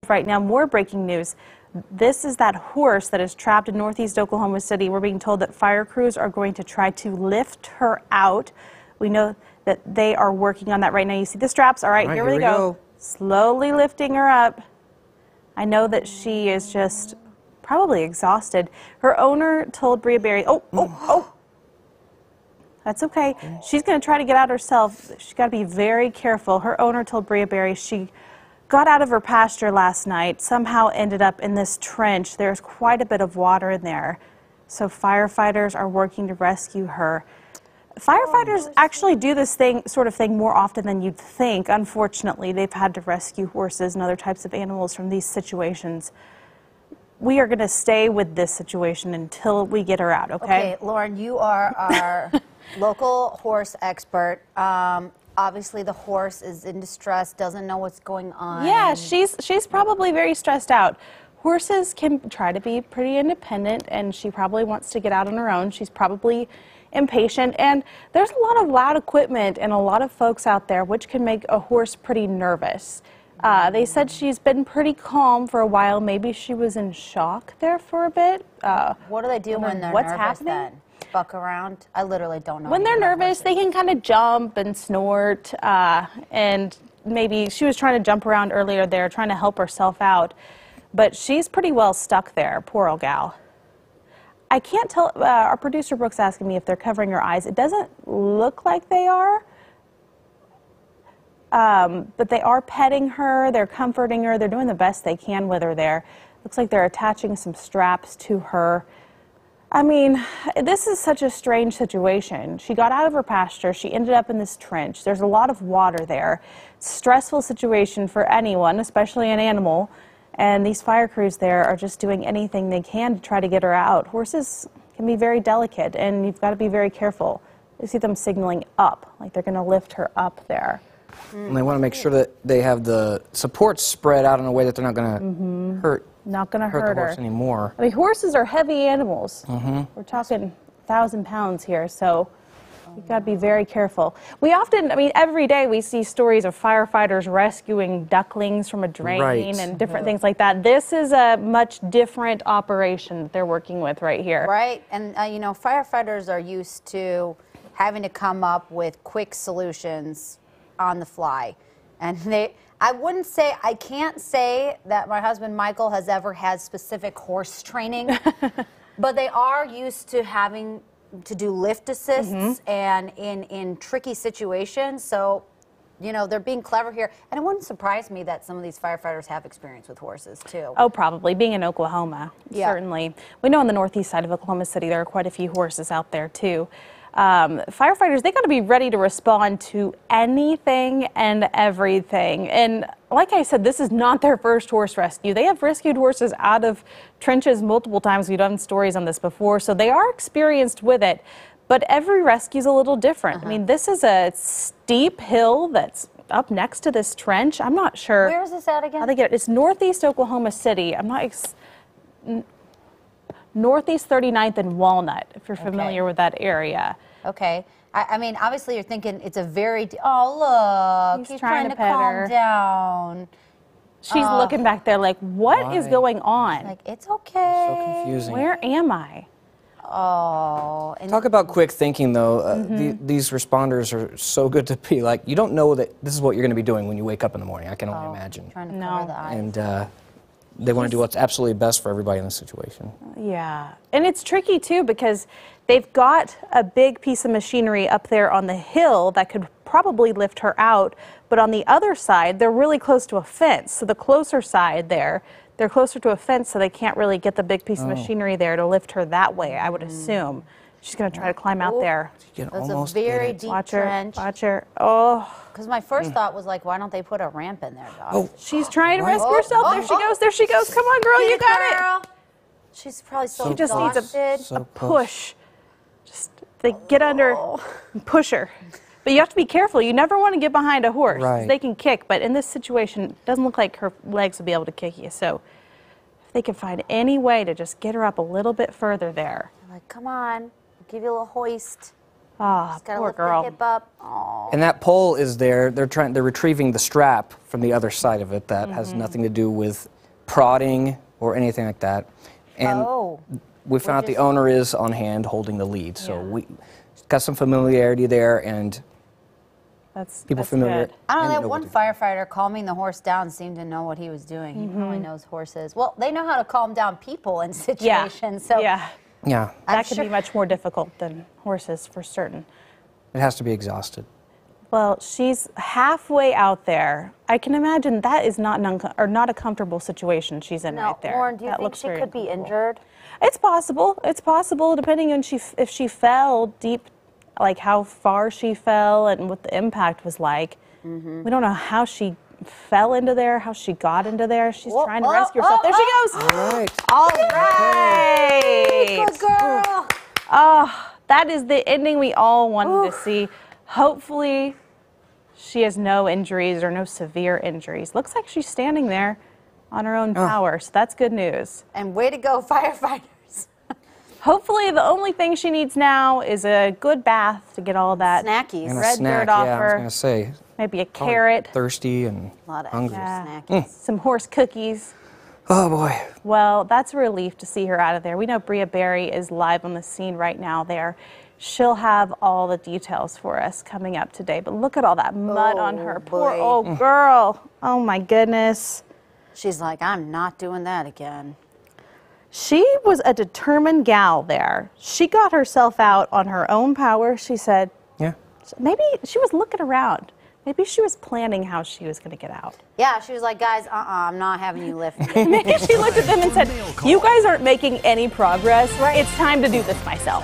Right now, more breaking news. This is that horse that is trapped in northeast Oklahoma City. We're being told that fire crews are going to try to lift her out. We know that they are working on that right now. You see the straps? All right, here we go. Slowly lifting her up. I know that she is just probably exhausted. Her owner told Bria Berry, oh. That's okay. She's going to try to get out herself. She's got to be very careful. Her owner told Bria Berry she got out of her pasture last night, somehow ended up in this trench. There's quite a bit of water in there. So firefighters are working to rescue her. Firefighters actually do this sort of thing more often than you'd think. Unfortunately, they've had to rescue horses and other types of animals from these situations. We are going to stay with this situation until we get her out, okay? Okay, Lauren, you are our local horse expert. Obviously, the horse is in distress, doesn't know what's going on. Yeah, she's probably very stressed out. Horses can try to be pretty independent, and she probably wants to get out on her own. She's probably impatient, and there's a lot of loud equipment and a lot of folks out there which can make a horse pretty nervous. They said she's been pretty calm for a while. Maybe she was in shock there for a bit. What do they do when they're what's nervous happening? then? Fuck around? I literally don't know. When they're nervous, they can kind of jump and snort, and maybe she was trying to jump around earlier there, trying to help herself out, but she's pretty well stuck there, poor old gal. I can't tell, our producer Brooke's asking me if they're covering her eyes. It doesn't look like they are. But they are petting her, they're comforting her, they're doing the best they can with her there. Looks like they're attaching some straps to her. I mean, this is such a strange situation. She got out of her pasture, she ended up in this trench. There's a lot of water there. Stressful situation for anyone, especially an animal. And these fire crews there are just doing anything they can to try to get her out. Horses can be very delicate, and you've got to be very careful. You see them signaling up, like they're going to lift her up there. And they want to make sure that they have the support spread out in a way that they're not going to hurt the horse anymore. I mean, horses are heavy animals. We're talking 1,000 pounds here, so you've got to be very careful. We often, I mean, every day we see stories of firefighters rescuing ducklings from a drain and different things like that. This is a much different operation that they're working with right here. Right, and you know, firefighters are used to having to come up with quick solutions on the fly. And I can't say that my husband Michael has ever had specific horse training, but they are used to having to do lift assists and in tricky situations. So, you know, they're being clever here. And it wouldn't surprise me that some of these firefighters have experience with horses too. Oh, probably. Being in Oklahoma, certainly. We know on the northeast side of Oklahoma City there are quite a few horses out there too. Firefighters, they got to be ready to respond to anything and everything. And like I said, this is not their first horse rescue. They have rescued horses out of trenches multiple times. We've done stories on this before, so they are experienced with it. But every rescue is a little different. I mean, this is a steep hill that's up next to this trench. I'm not sure. Where is this at again? How they get it. It's northeast Oklahoma City. I'm not. Northeast 39th and Walnut, if you're familiar with that area. Okay. I mean, obviously you're thinking it's a very, oh, look, he's trying to calm her down. She's looking back there like, what is going on? Like, it's okay. So confusing. Where am I? Oh. And talk about quick thinking, though. These responders are so good to be like, you don't know that this is what you're going to be doing when you wake up in the morning. I can only imagine. Trying to cover the eyes. And they want to do what's absolutely best for everybody in this situation. Yeah, and it's tricky too because they've got a big piece of machinery up there on the hill that could probably lift her out, but on the other side, they're really close to a fence. So the closer side there, they're closer to a fence, so they can't really get the big piece of machinery there to lift her that way, I would assume. She's going to try to climb out there. That's a very deep trench. Watch her. Oh. Because my first thought was like, why don't they put a ramp in there, dog? Oh, she's trying to rescue herself. There she goes. There she goes. Come on, girl. You got it. She's probably so She just needs exhausted. a push. Just they get under and push her. But you have to be careful. You never want to get behind a horse. Right. They can kick, but in this situation, it doesn't look like her legs will be able to kick you. So if they can find any way to just get her up a little bit further there. Like, come on. I'll give you a little hoist. Ah, poor girl. Hip up. Oh. And that pole is there. They're retrieving the strap from the other side of it. That has nothing to do with prodding or anything like that. And Oh. we found out the just- owner is on hand holding the lead, so Yeah. we got some familiarity there, and That's people that's familiar. good. I don't and know, know one what to firefighter calming the horse down seemed to know what he was doing. He probably knows horses. Well, they know how to calm down people in Yeah. situations. So Yeah. do. Yeah, I'm That could sure- be much more difficult than horses for certain. it has to be exhausted. Well, she's halfway out there. I can imagine that is not not a comfortable situation she's in Now, right there. Lauren, do you That think looks she very could be uncomfortable. injured? It's possible. It's possible, depending on if she fell deep, like how far she fell and what the impact was like. Mm-hmm. We don't know how she fell into there, how she got into there. She's Whoa, trying to oh, rescue herself. There she goes. All right. All right. good girl. Oh, that is the ending we all wanted to see. Hopefully, she has no injuries or no severe injuries. Looks like she's standing there on her own power, so that's good news. And way to go, firefighters. Hopefully, the only thing she needs now is a good bath to get all that Snackies. And a red snack, dirt off yeah, I was her. gonna say. Maybe a Probably carrot, Thirsty and A lot of hungry. extra Yeah. snackies. some horse cookies. Oh boy. Well, that's a relief to see her out of there. We know Bria Berry is live on the scene right now there. She'll have all the details for us coming up today. But look at all that mud on Oh, her. Poor boy. old girl. Oh my goodness. She's like, I'm not doing that again. She was a determined gal there. She got herself out on her own power. She said, Yeah. maybe she was looking around. Maybe she was planning how she was going to get out. Yeah, she was like, guys, I'm not having you lift me. Maybe she looked at them and said, you guys aren't making any progress. It's time to do this myself.